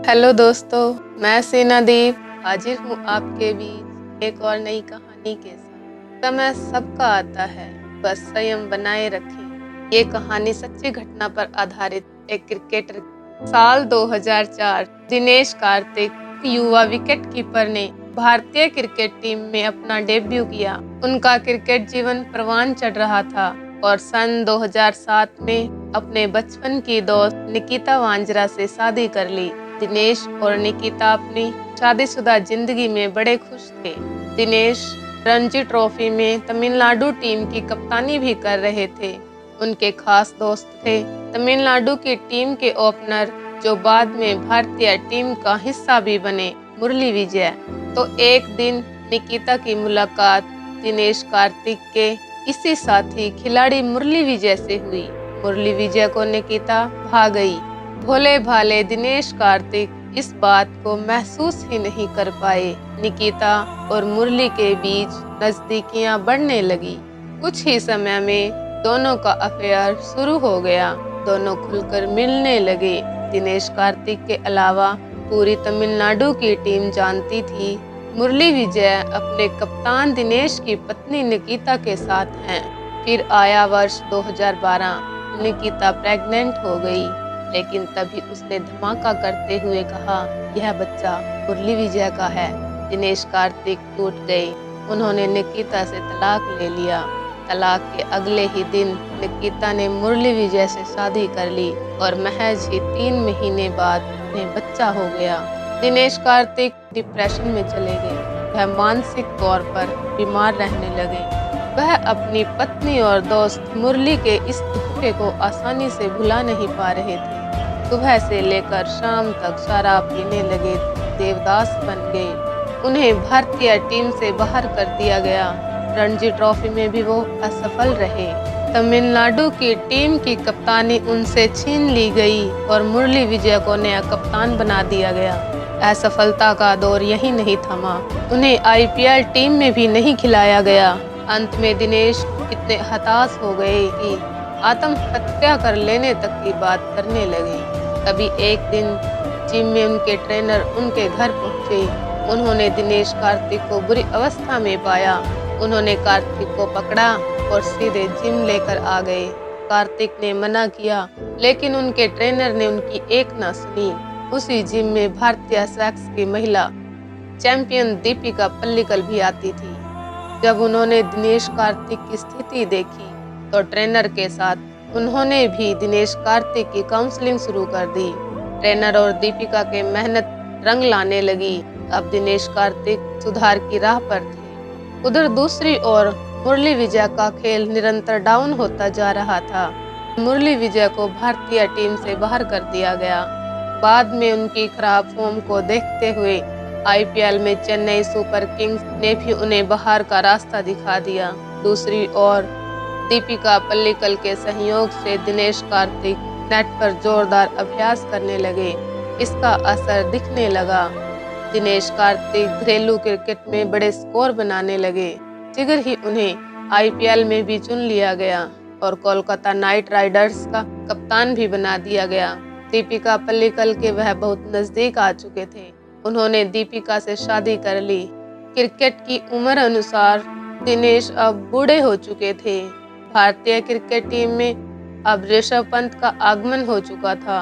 Hello दोस्तों, मैं सेनादीप हाजिर हूँ आपके बीच एक और नई कहानी के साथ। समय सबका आता है, बस संयम बनाए रखें। ये कहानी सच्ची घटना पर आधारित एक क्रिकेटर। साल 2004 दिनेश कार्तिक युवा विकेट कीपर ने भारतीय क्रिकेट टीम में अपना डेब्यू किया। उनका क्रिकेट जीवन परवान चढ़ रहा था और सन 2007 में अपने बचपन की दोस्त निकिता वांजरा से शादी कर ली। दिनेश और निकिता अपनी शादीशुदा जिंदगी में बड़े खुश थे। दिनेश रणजी ट्रॉफी में तमिलनाडु टीम की कप्तानी भी कर रहे थे। उनके खास दोस्त थे तमिलनाडु की टीम के ओपनर, जो बाद में भारतीय टीम का हिस्सा भी बने, मुरली विजय। तो एक दिन निकिता की मुलाकात दिनेश कार्तिक के इसी साथी खिलाड़ी मुरली विजय से हुई। मुरली विजय को निकिता भा गई। भोले भाले दिनेश कार्तिक इस बात को महसूस ही नहीं कर पाए। निकिता और मुरली के बीच नजदीकियां बढ़ने लगी। कुछ ही समय में दोनों का अफेयर शुरू हो गया। दोनों खुलकर मिलने लगे। दिनेश कार्तिक के अलावा पूरी तमिलनाडु की टीम जानती थी मुरली विजय अपने कप्तान दिनेश की पत्नी निकिता के साथ हैं। फिर आया वर्ष 2012। निकिता प्रेग्नेंट हो गई, लेकिन तभी उसने धमाका करते हुए कहा, यह बच्चा मुरली विजय का है। दिनेश कार्तिक टूट गए। उन्होंने निकिता से तलाक ले लिया। तलाक के अगले ही दिन निकिता ने मुरली विजय से शादी कर ली और महज ही 3 महीने बाद उन्हें बच्चा हो गया। दिनेश कार्तिक डिप्रेशन में चले गए। वह मानसिक तौर पर बीमार रहने लगे। वह अपनी पत्नी और दोस्त मुरली के इस तोहफे को आसानी से भुला नहीं पा रहे थे। सुबह से लेकर शाम तक शराब पीने लगे, देवदास बन गए। उन्हें भारतीय टीम से बाहर कर दिया गया। रणजी ट्रॉफी में भी वो असफल रहे। तमिलनाडु की टीम की कप्तानी उनसे छीन ली गई और मुरली विजय को नया कप्तान बना दिया गया। असफलता का दौर यही नहीं थमा। उन्हें आईपीएल टीम में भी नहीं खिलाया गया। अंत में दिनेश इतने हताश हो गए कि आत्महत्या कर लेने तक की बात करने लगे। तभी एक दिन जिम में उनके ट्रेनर उनके घर पहुंचे। उन्होंने दिनेश कार्तिक को बुरी अवस्था में पाया। उन्होंने कार्तिक को पकड़ा और सीधे जिम लेकर आ गए। कार्तिक ने मना किया, लेकिन उनके ट्रेनर ने उनकी एक ना सुनी। उसी जिम में भारतीय सेक्स की महिला चैंपियन दीपिका पल्लिकल भी आती थी। जब उन्होंने दिनेश कार्तिक की स्थिति देखी तो ट्रेनर के साथ उन्होंने भी दिनेश कार्तिक की काउंसलिंग शुरू कर दी। ट्रेनर और दीपिका के मेहनत रंग लाने लगी। अब दिनेश कार्तिक सुधार की राह पर थे। उधर दूसरी ओर मुरली विजय का खेल निरंतर डाउन होता जा रहा था। मुरली विजय को भारतीय टीम से बाहर कर दिया गया। बाद में उनकी खराब फॉर्म को देखते हुए आईपीएल में चेन्नई सुपर किंग्स ने भी उन्हें बाहर का रास्ता दिखा दिया। दूसरी ओर दीपिका पल्लिकल के सहयोग से दिनेश कार्तिक नेट पर जोरदार अभ्यास करने लगे। इसका असर दिखने लगा। दिनेश कार्तिक घरेलू क्रिकेट में बड़े स्कोर बनाने लगे। शीघ्र ही उन्हें आईपीएल में भी चुन लिया गया और कोलकाता नाइट राइडर्स का कप्तान भी बना दिया गया। दीपिका पल्लिकल के वह बहुत नजदीक आ चुके थे। उन्होंने दीपिका से शादी कर ली। क्रिकेट की उम्र अनुसार दिनेश अब बूढ़े हो चुके थे। भारतीय क्रिकेट टीम में अब ऋषभ पंत का आगमन हो चुका था।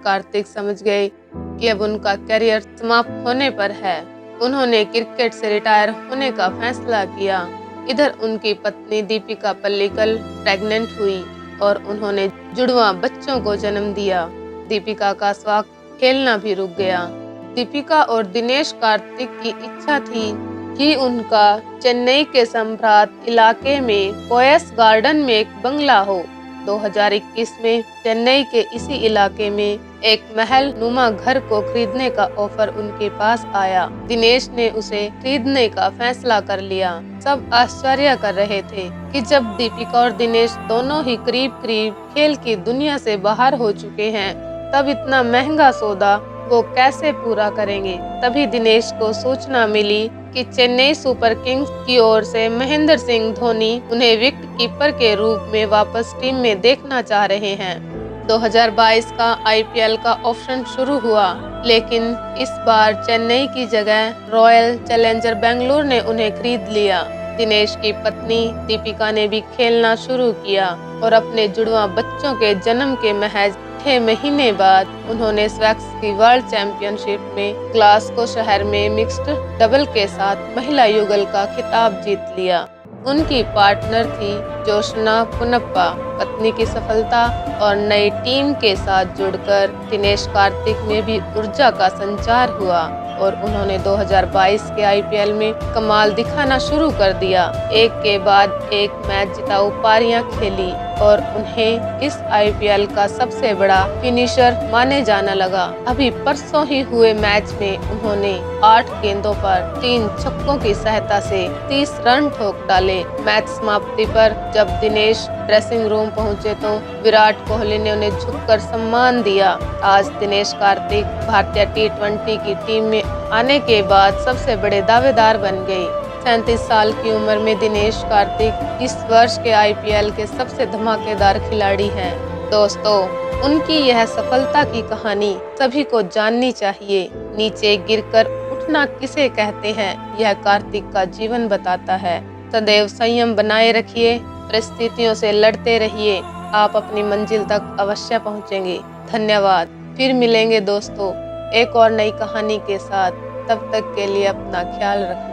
कार्तिक समझ गए कि अब उनका करियर समाप्त होने पर है। उन्होंने क्रिकेट से रिटायर होने का फैसला किया। इधर उनकी पत्नी दीपिका पल्लिकल प्रेग्नेंट हुई और उन्होंने जुड़वा बच्चों को जन्म दिया। दीपिका का शौक खेलना भी रुक गया। दीपिका और दिनेश कार्तिक की इच्छा थी कि उनका चेन्नई के सम्राट इलाके में पोयस गार्डन में एक बंगला हो। 2021 में चेन्नई के इसी इलाके में एक महल नुमा घर को खरीदने का ऑफर उनके पास आया। दिनेश ने उसे खरीदने का फैसला कर लिया। सब आश्चर्य कर रहे थे कि जब दीपिका और दिनेश दोनों ही करीब करीब खेल की दुनिया से बाहर हो चुके हैं, तब इतना महंगा सौदा वो कैसे पूरा करेंगे। तभी दिनेश को सूचना मिली कि चेन्नई सुपर किंग्स की ओर से महेंद्र सिंह धोनी उन्हें विकेट कीपर के रूप में वापस टीम में देखना चाह रहे हैं। 2022 का आईपीएल का ऑप्शन शुरू हुआ, लेकिन इस बार चेन्नई की जगह रॉयल चैलेंजर बेंगलुरु ने उन्हें खरीद लिया। दिनेश की पत्नी दीपिका ने भी खेलना शुरू किया और अपने जुड़वा बच्चों के जन्म के महज 6 महीने बाद उन्होंने स्वैक्स की वर्ल्ड चैंपियनशिप में ग्लासगो शहर में मिक्स्ड डबल के साथ महिला युगल का खिताब जीत लिया। उनकी पार्टनर थी जोशना पुनप्पा। पत्नी की सफलता और नई टीम के साथ जुड़कर दिनेश कार्तिक में भी ऊर्जा का संचार हुआ और उन्होंने 2022 के आईपीएल में कमाल दिखाना शुरू कर दिया। एक के बाद एक मैच जिताऊ पारियां खेली और उन्हें इस आईपीएल का सबसे बड़ा फिनिशर माने जाना लगा। अभी परसों ही हुए मैच में उन्होंने 8 गेंदों पर 3 छक्कों की सहायता से 30 रन ठोक डाले। मैच समाप्ति पर जब दिनेश ड्रेसिंग रूम पहुंचे तो विराट कोहली ने उन्हें झुककर सम्मान दिया। आज दिनेश कार्तिक भारतीय टी20 की टीम में आने के बाद सबसे बड़े दावेदार बन गए। 37 साल की उम्र में दिनेश कार्तिक इस वर्ष के आईपीएल के सबसे धमाकेदार खिलाड़ी हैं। दोस्तों, उनकी यह सफलता की कहानी सभी को जाननी चाहिए। नीचे गिरकर उठना किसे कहते हैं, यह कार्तिक का जीवन बताता है। सदैव संयम बनाए रखिए, परिस्थितियों से लड़ते रहिए, आप अपनी मंजिल तक अवश्य पहुंचेंगे। धन्यवाद। फिर मिलेंगे दोस्तों एक और नई कहानी के साथ। तब तक के लिए अपना ख्याल रखें।